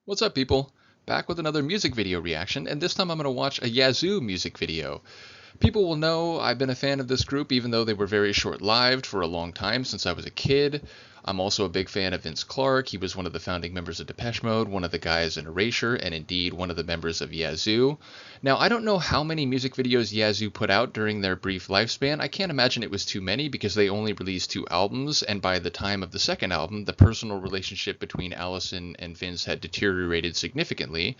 What's up, people? Back with another music video reaction, and this time I'm going to watch a Yazoo music video. People will know I've been a fan of this group even though they were very short-lived for a long time since I was a kid. I'm also a big fan of Vince Clarke. He was one of the founding members of Depeche Mode, one of the guys in Erasure, and indeed one of the members of Yazoo. Now, I don't know how many music videos Yazoo put out during their brief lifespan. I can't imagine it was too many because they only released 2 albums, and by the time of the second album, the personal relationship between Allison and Vince had deteriorated significantly.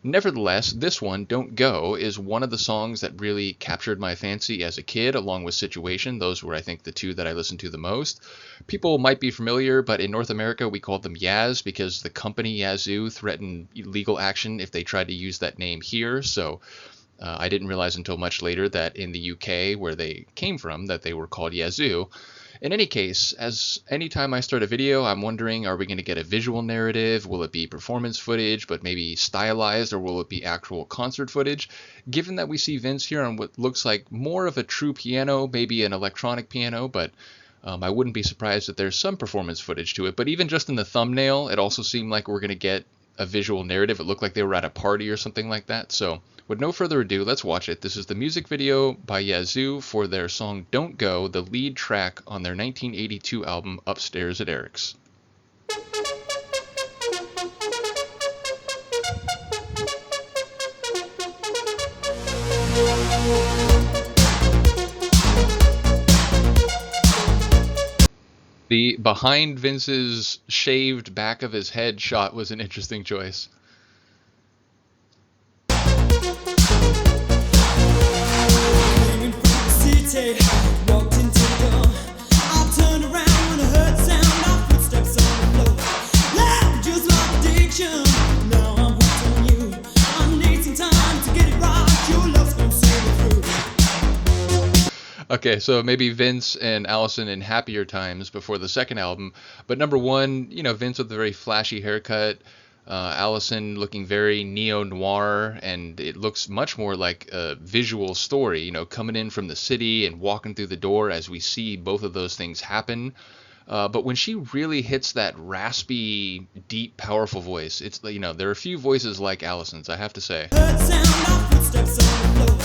Nevertheless, this one, Don't Go, is one of the songs that really captured my fancy as a kid, along with Situation. Those were, I think, the 2 that I listened to the most. People might be familiar, but in North America we called them Yaz because the company Yazoo threatened legal action if they tried to use that name here, so I didn't realize until much later that in the UK, where they came from, that they were called Yazoo. In any case, as anytime I start a video, I'm wondering, are we going to get a visual narrative? Will it be performance footage, but maybe stylized, or will it be actual concert footage? Given that we see Vince here on what looks like more of a true piano, maybe an electronic piano, but I wouldn't be surprised if there's some performance footage to it. But even just in the thumbnail, it also seemed like we're going to get a visual narrative. It looked like they were at a party or something like that. So with no further ado, let's watch it. This is the music video by Yazoo for their song Don't Go, the lead track on their 1982 album Upstairs at Eric's. The behind Vince's shaved back of his head shot was an interesting choice. Walked into the door. I turned around when I heard the sound of footsteps on the floor. Loud, just like addiction. Now I'm hooked on you. I need some time to get it right. Your love's gonna see me through. Okay, so maybe Vince and Allison in happier times before the second album. But number one, Vince with a very flashy haircut. Allison looking very neo-noir, and it looks much more like a visual story, coming in from the city and walking through the door as we see both of those things happen. But when she really hits that raspy, deep, powerful voice, it's, there are a few voices like Allison's, I have to say. Heard the sound of footsteps on the floor.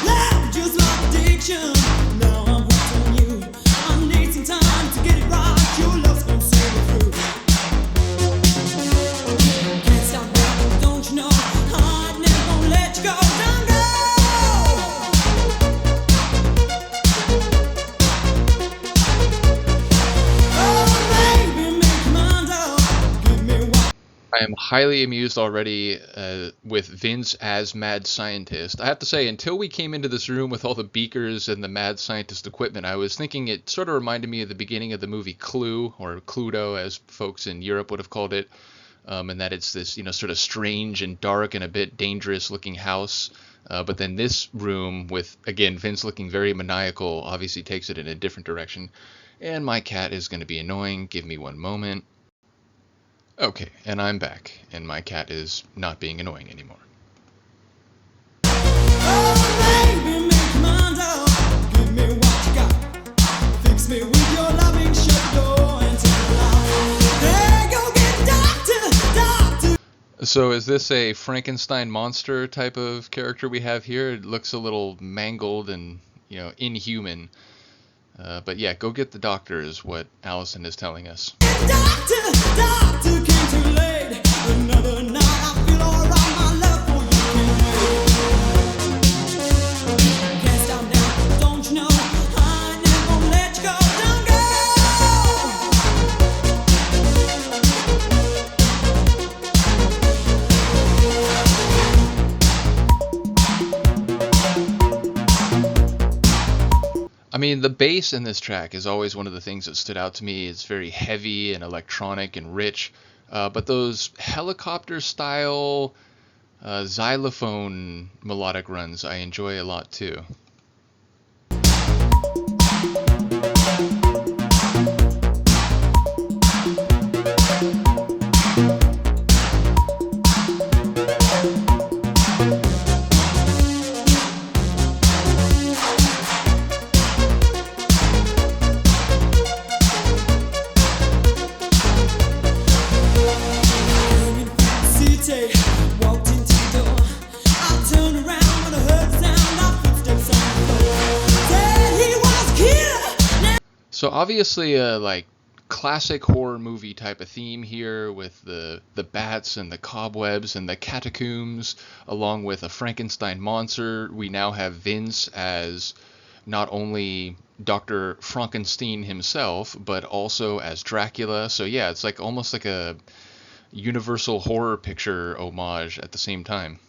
Loud, just like addiction. Now I'm hooked on you. I need some time to get it right. Your love's gonna see me through. I am highly amused already with Vince as mad scientist. I have to say, until we came into this room with all the beakers and the mad scientist equipment, I was thinking it sort of reminded me of the beginning of the movie Clue, or Cluedo as folks in Europe would have called it, and that it's this sort of strange and dark and a bit dangerous looking house. But then this room with, again, Vince looking very maniacal obviously takes it in a different direction. And my cat is going to be annoying. Give me one moment. Okay, and I'm back, and my cat is not being annoying anymore. Oh, baby, make your mind up. Give me what you got. Fix me with your loving, shut the door and turn it off. Hey, go get the doctor. So is this a Frankenstein monster type of character we have here? It looks a little mangled and, inhuman. But yeah, go get the doctor is what Allison is telling us. Doctor came too late. Another night I feel alright. My love for you can't stop now. Don't you know I never gonna let you go. I mean, the bass in this track is always one of the things that stood out to me. It's very heavy and electronic and rich, but those helicopter-style xylophone melodic runs I enjoy a lot too. So obviously a like classic horror movie type of theme here with the bats and the cobwebs and the catacombs, along with a Frankenstein monster. We now have Vince as not only Dr. Frankenstein himself, but also as Dracula. So yeah, it's like almost like a universal horror picture homage at the same time.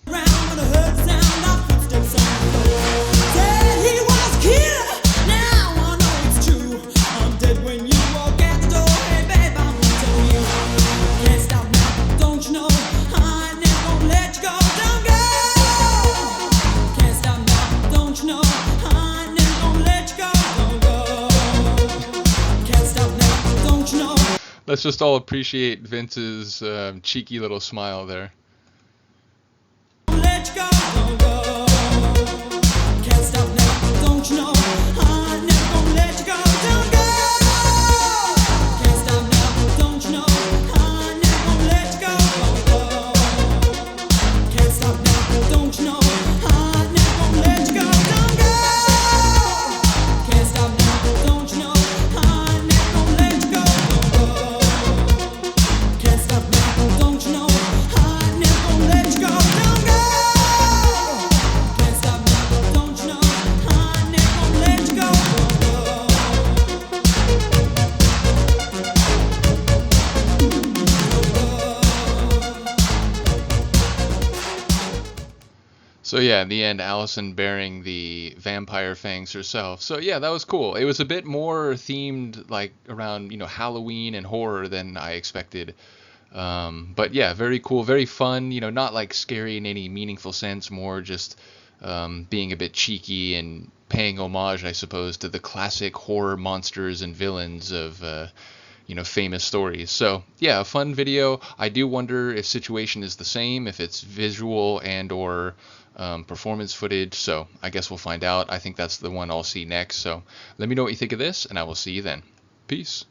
Let's just all appreciate Vince's cheeky little smile there. So yeah, in the end, Allison bearing the vampire fangs herself. So yeah, that was cool. It was a bit more themed, like around Halloween and horror than I expected. But yeah, very cool, very fun. Not like scary in any meaningful sense, more just being a bit cheeky and paying homage, I suppose, to the classic horror monsters and villains of famous stories. So yeah, a fun video. I do wonder if Situation is the same, if it's visual and or performance footage. So I guess we'll find out. I think that's the one I'll see next. So let me know what you think of this, and I will see you then. Peace.